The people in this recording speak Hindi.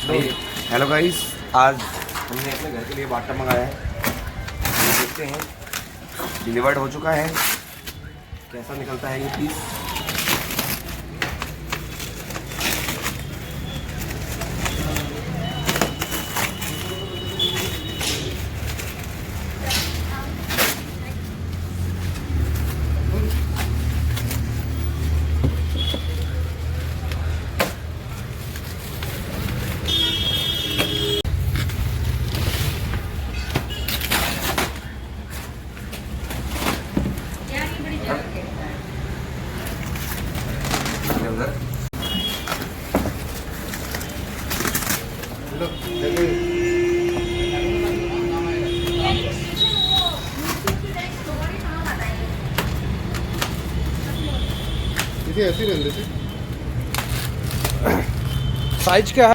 हेलो गाइस, आज हमने अपने घर के लिए बाटा मंगाया है। ये देखते हैं, डिलीवर्ड हो चुका है। कैसा निकलता है ये पीस। साइज क्या है?